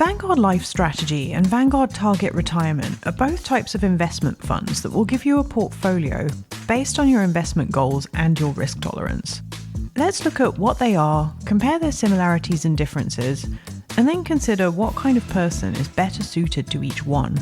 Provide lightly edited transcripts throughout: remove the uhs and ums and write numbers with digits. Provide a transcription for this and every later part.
Vanguard LifeStrategy and Vanguard Target Retirement are both types of investment funds that will give you a portfolio based on your investment goals and your risk tolerance. Let's look at what they are, compare their similarities and differences, and then consider what kind of person is better suited to each one.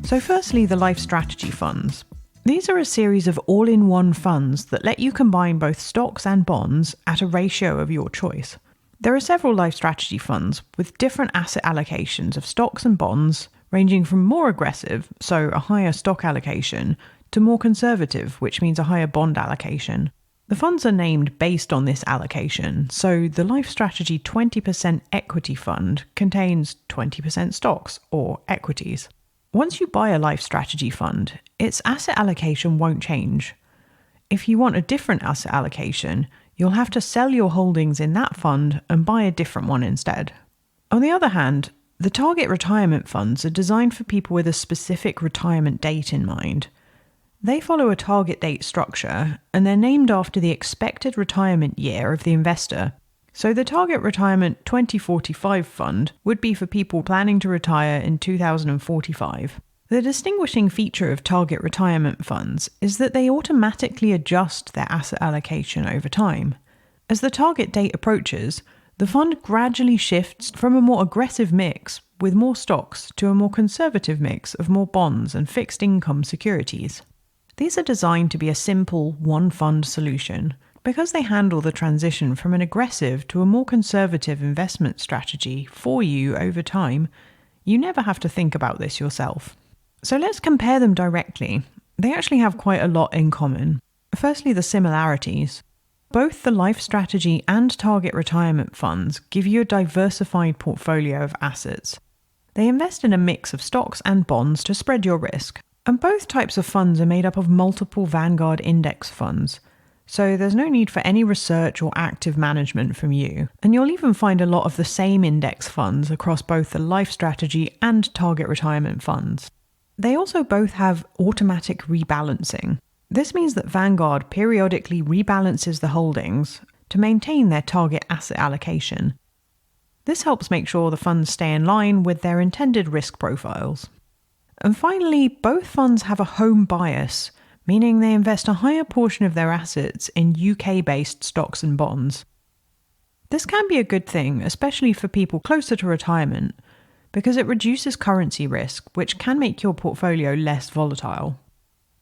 So firstly, the LifeStrategy funds. These are a series of all-in-one funds that let you combine both stocks and bonds at a ratio of your choice. There are several LifeStrategy funds with different asset allocations of stocks and bonds, ranging from more aggressive, so a higher stock allocation, to more conservative, which means a higher bond allocation. The funds are named based on this allocation, so the LifeStrategy 20% equity fund contains 20% stocks or equities. Once you buy a LifeStrategy fund, its asset allocation won't change. If you want a different asset allocation, you'll have to sell your holdings in that fund and buy a different one instead. On the other hand, the target retirement funds are designed for people with a specific retirement date in mind. They follow a target date structure, and they're named after the expected retirement year of the investor. So the Target Retirement 2045 fund would be for people planning to retire in 2045. The distinguishing feature of target retirement funds is that they automatically adjust their asset allocation over time. As the target date approaches, the fund gradually shifts from a more aggressive mix with more stocks to a more conservative mix of more bonds and fixed income securities. These are designed to be a simple one-fund solution because they handle the transition from an aggressive to a more conservative investment strategy for you over time. You never have to think about this yourself. So let's compare them directly. They actually have quite a lot in common. Firstly, the similarities. Both the LifeStrategy and Target Retirement funds give you a diversified portfolio of assets. They invest in a mix of stocks and bonds to spread your risk. And both types of funds are made up of multiple Vanguard index funds. So there's no need for any research or active management from you. And you'll even find a lot of the same index funds across both the LifeStrategy and Target Retirement funds. They also both have automatic rebalancing. This means that Vanguard periodically rebalances the holdings to maintain their target asset allocation. This helps make sure the funds stay in line with their intended risk profiles. And finally, both funds have a home bias, meaning they invest a higher portion of their assets in UK-based stocks and bonds. This can be a good thing, especially for people closer to retirement, because it reduces currency risk, which can make your portfolio less volatile.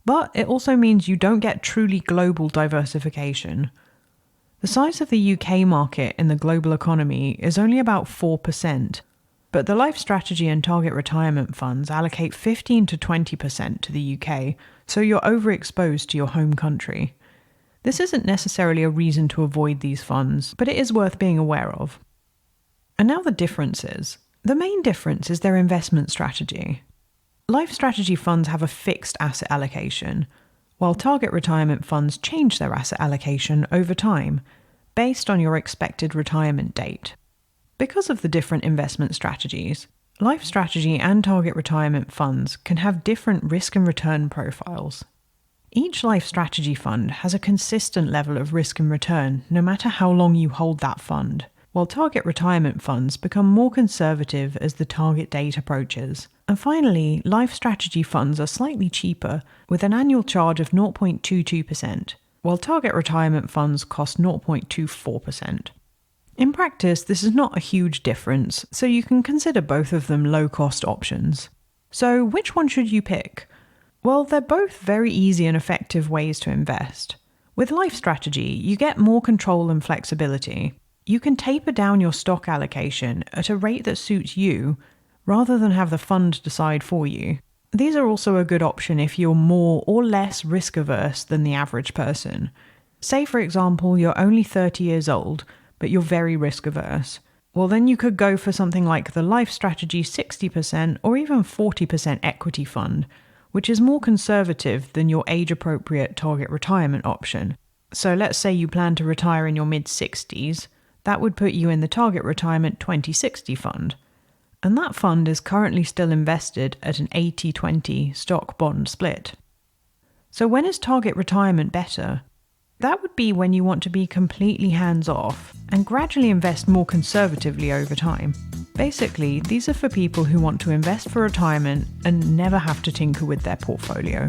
But it also means you don't get truly global diversification. The size of the UK market in the global economy is only about 4%, but the LifeStrategy and Target Retirement funds allocate 15 to 20% to the UK, so you're overexposed to your home country. This isn't necessarily a reason to avoid these funds, but it is worth being aware of. And now the differences. The main difference is their investment strategy. LifeStrategy funds have a fixed asset allocation, while Target Retirement funds change their asset allocation over time, based on your expected retirement date. Because of the different investment strategies, LifeStrategy and Target Retirement funds can have different risk and return profiles. Each LifeStrategy fund has a consistent level of risk and return no matter how long you hold that fund, while Target Retirement funds become more conservative as the target date approaches. And finally, LifeStrategy funds are slightly cheaper, with an annual charge of 0.22%, while Target Retirement funds cost 0.24%. In practice, this is not a huge difference, so you can consider both of them low-cost options. So which one should you pick? Well, they're both very easy and effective ways to invest. With LifeStrategy, you get more control and flexibility. You can taper down your stock allocation at a rate that suits you, rather than have the fund decide for you. These are also a good option if you're more or less risk-averse than the average person. Say, for example, you're only 30 years old, but you're very risk-averse. Well, then you could go for something like the LifeStrategy 60% or even 40% equity fund, which is more conservative than your age-appropriate Target Retirement option. So let's say you plan to retire in your mid-60s, that would put you in the Target Retirement 2060 fund. And that fund is currently still invested at an 80-20 stock-bond split. So when is Target Retirement better? That would be when you want to be completely hands-off and gradually invest more conservatively over time. Basically, these are for people who want to invest for retirement and never have to tinker with their portfolio.